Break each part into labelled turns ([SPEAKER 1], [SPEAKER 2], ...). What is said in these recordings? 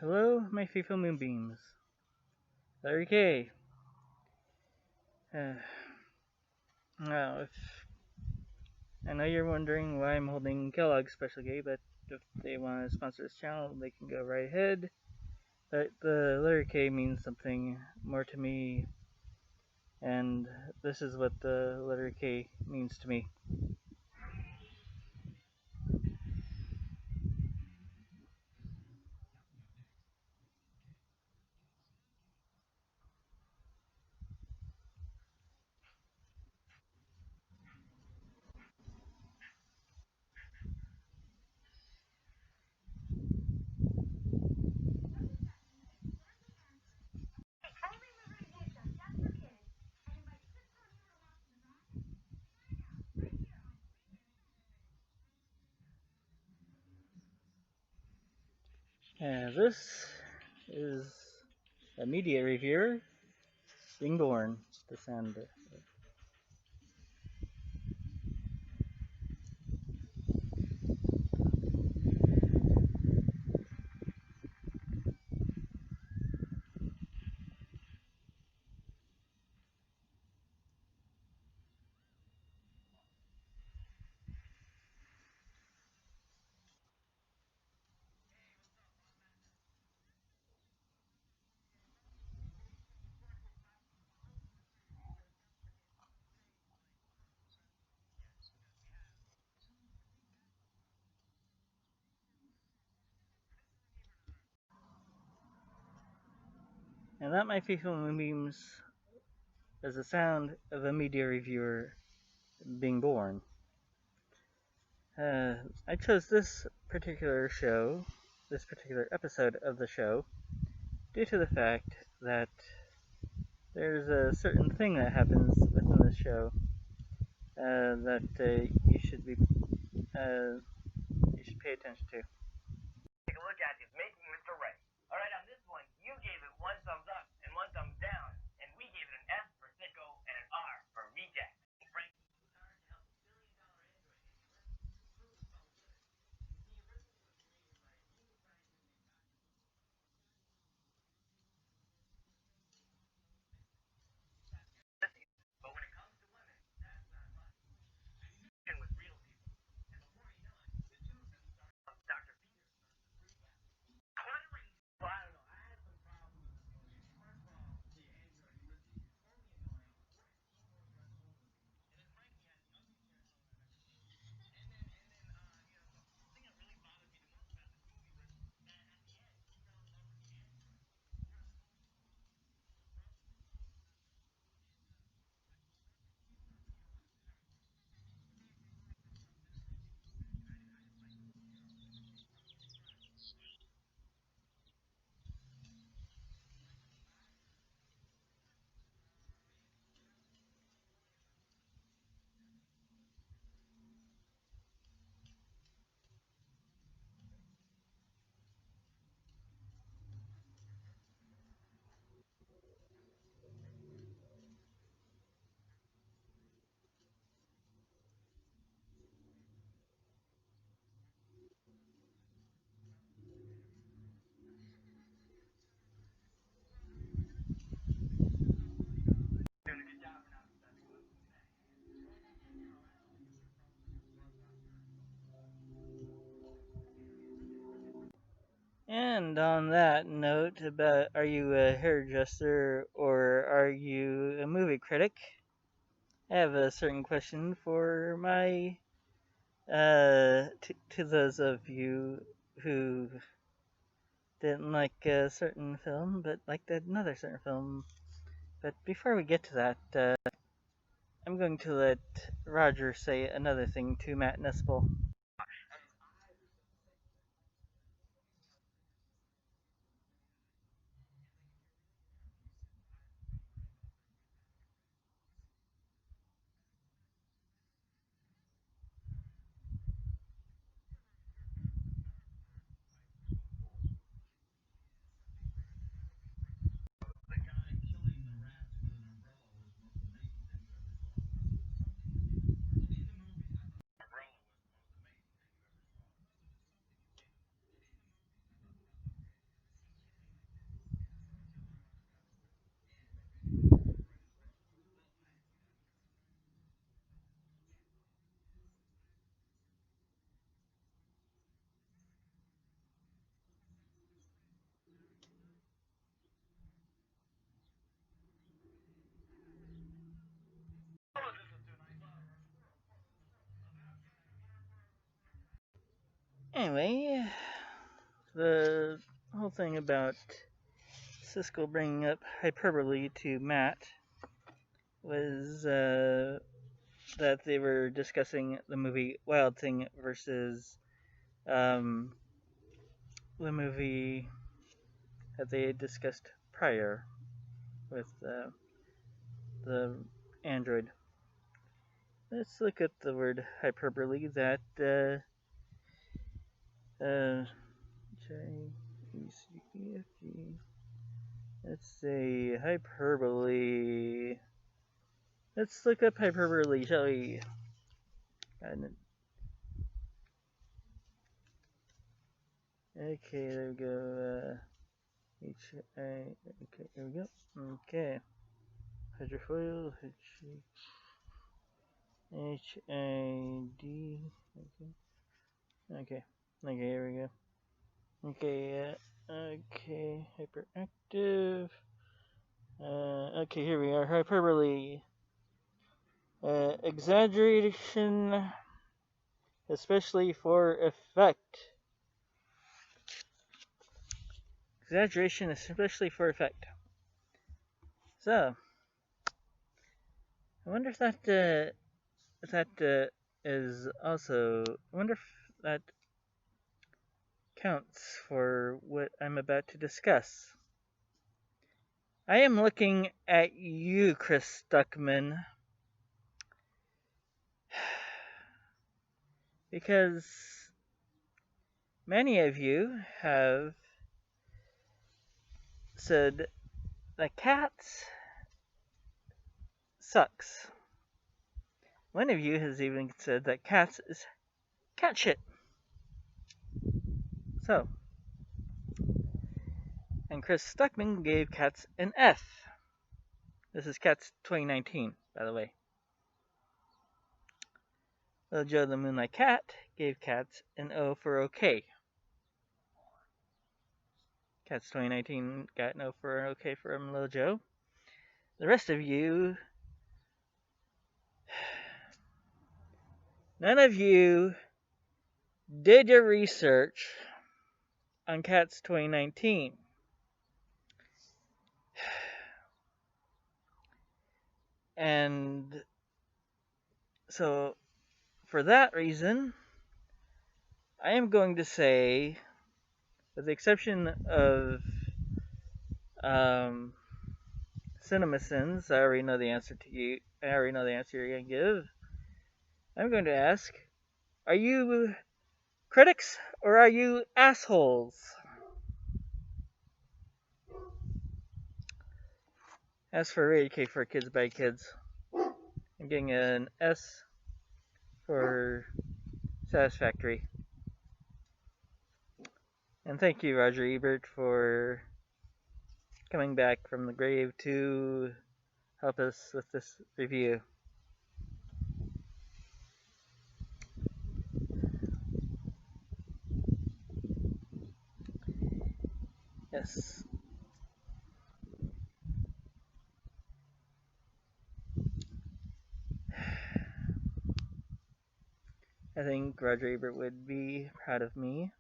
[SPEAKER 1] Hello, my faithful moonbeams. Larry K. Uh, now, if I know you're wondering why I'm holding Kellogg's Special K, but if they want to sponsor this channel, they can go right ahead. But the letter K means something more to me, and this is what the letter K means to me. This is a media reviewer being born. The sound. And that, my faithful moonbeams, is the sound of a media reviewer being born. I chose this particular show, this particular episode of the show, due to the fact that there's a certain thing that happens within the show that you should pay attention to.
[SPEAKER 2] Take a look at is Making Mr. Right. All right, on this one, you gave it one thumbs up and one thumbs down, and we gave it an F for sicko and an R for reject. Frank. But when it comes to women, that's not much. With real people. And before you know it, the two of them start Dr. Peter. Clary. Well, I don't know. I had some problems with this movie. First of all, see, Andrew, he was totally annoying.
[SPEAKER 1] And on that note, about are you a hairdresser or are you a movie critic? I have a certain question for my to those of you who didn't like a certain film but liked another certain film. But before we get to that, I'm going to let Roger say another thing to Matt Nespel. Anyway, the whole thing about Siskel bringing up hyperbole to Matt was that they were discussing the movie Wild Thing versus the movie that they had discussed prior with the android. Let's look at the word hyperbole. That J-E-C-E-F-G. Let's say hyperbole. Let's look up hyperbole, shall we? Okay, there we go. Okay, there we go. Okay. Hydrofoil, H-I-D. Okay, here we go. Okay, okay, hyperactive. Okay, here we are. Hyperbole. Exaggeration, especially for effect. Exaggeration, especially for effect. So, I wonder if that is also. I wonder if that counts for what I'm about to discuss. I am looking at you, Chris Stuckman, because many of you have said that Cats sucks. One of you has even said that Cats is cat shit. So, and Chris Stuckman gave Cats an F. This is Cats 2019, by the way. Little Joe the Moonlight Cat gave Cats an O for okay. Cats 2019 got an O for okay from Little Joe. The rest of you, none of you did your research on Cats 2019. And so, for that reason, I am going to say, with the exception of CinemaSins, I already know the answer you're going to give. I'm going to ask, are you critics or are you assholes? As for Rated K for Kids by Kids, I'm getting an S for satisfactory. And thank you, Roger Ebert, for coming back from the grave to help us with this review. Yes. I think Roger Ebert would be proud of me.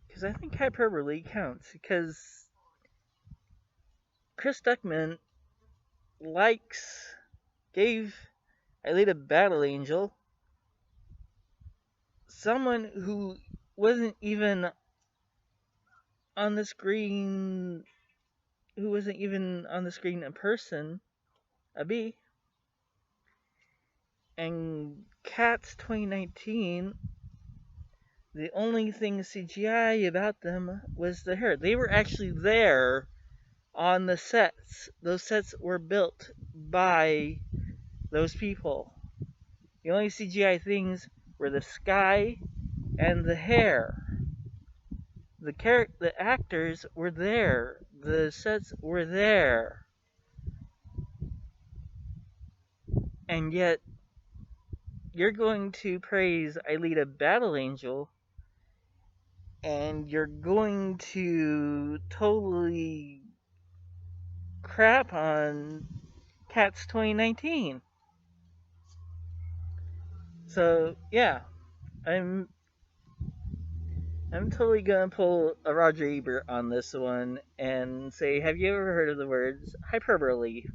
[SPEAKER 1] Because I think hyperbole counts. Because Chris Stuckman gave Alita Battle Angel someone who wasn't even on the screen, in person, a B. And Cats 2019, the only thing CGI about them was the hair. They were actually there on the sets. Those sets were built by those people. The only CGI things were the sky and the hair. The actors were there. The sets were there. And yet, you're going to praise Alita Battle Angel, and you're going to totally crap on Cats 2019. So, yeah, I'm I'm totally gonna pull a Roger Ebert on this one and say, have you ever heard of the words hyperbole?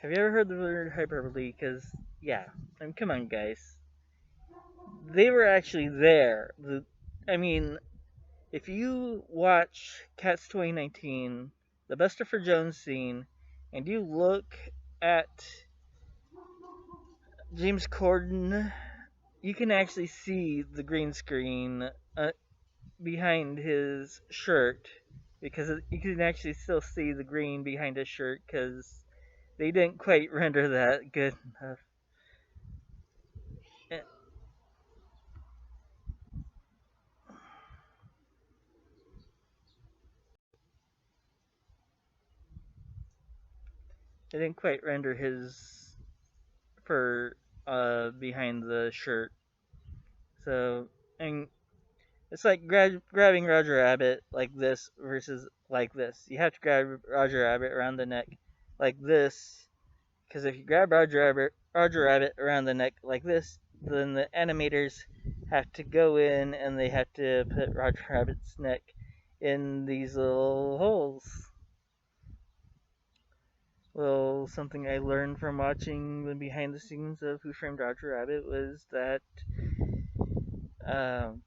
[SPEAKER 1] Have you ever heard the word hyperbole? Because, yeah, I mean, come on, guys. They were actually there. I mean, if you watch Cats 2019, the Buster Jones scene, and you look at James Corden, you can actually see the green screen behind his shirt because you can actually still see the green behind his shirt because they didn't quite render that good enough. Eh, They didn't quite render his fur behind the shirt. So, and it's like grabbing Roger Rabbit like this versus like this. You have to grab Roger Rabbit around the neck like this, because if you grab Roger Rabbit around the neck like this, then the animators have to go in and they have to put Roger Rabbit's neck in these little holes. Well, something I learned from watching the behind the scenes of Who Framed Roger Rabbit was that um,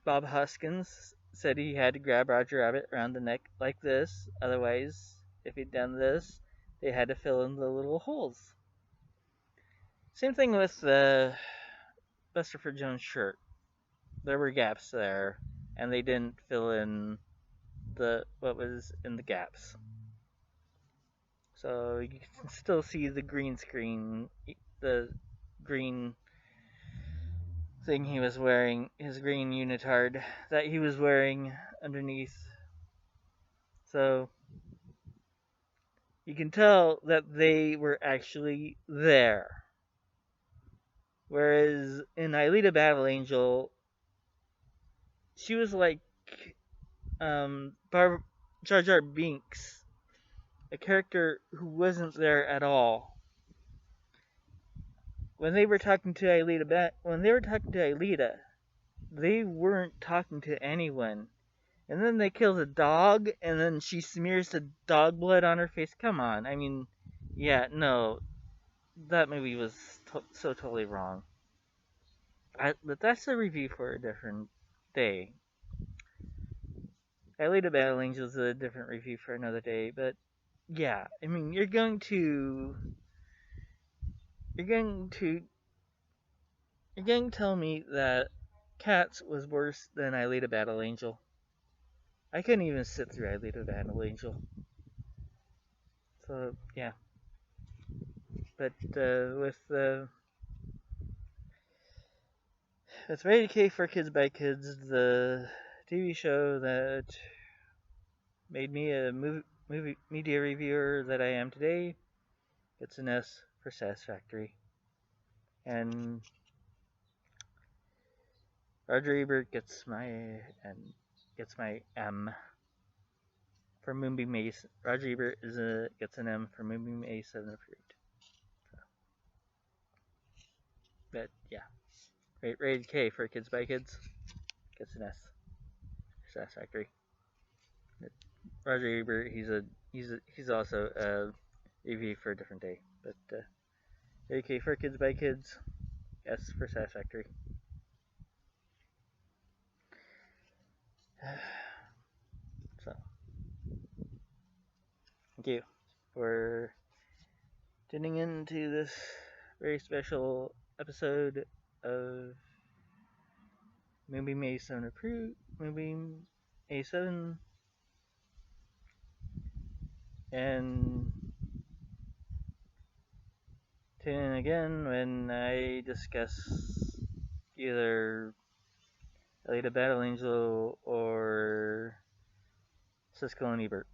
[SPEAKER 1] Bob Hoskins said he had to grab Roger Rabbit around the neck like this. Otherwise, if he'd done this, they had to fill in the little holes. Same thing with the Bustopher Jones shirt. There were gaps there, and they didn't fill in what was in the gaps. So you can still see the green screen, the green thing he was wearing, his green unitard that he was wearing underneath. So you can tell that they were actually there. Whereas in Aelita Battle Angel, she was like Jar Jar Binks, a character who wasn't there at all. When they were talking to Aelita, they weren't talking to anyone. And then they kill the dog, and then she smears the dog blood on her face. Come on, I mean, yeah, no, that movie was so totally wrong. But that's a review for a different day. Aelita Battle Angel is a different review for another day. But yeah, I mean, you're going to tell me that Cats was worse than Aelita Battle Angel. I couldn't even sit through Aelita Battle Angel. So yeah, but with Rated K for Kids by Kids, the TV show that made me a movie media reviewer that I am today, gets an S for Satisfactory, and Roger Ebert gets my M for Moonbeam Ace. Roger Ebert gets an M for Moonbeam A7 approved. So, but yeah, Rated K for Kids by Kids gets an S for Satisfactory. Roger Ebert, he's also a review for a different day, but Rated K for Kids by Kids, S for Satisfactory. So, thank you for tuning in to this very special episode of Moonbeam A7 approved. Moonbeam A7, and tune in again when I discuss either Alita Battle Angel or Siskel and Ebert.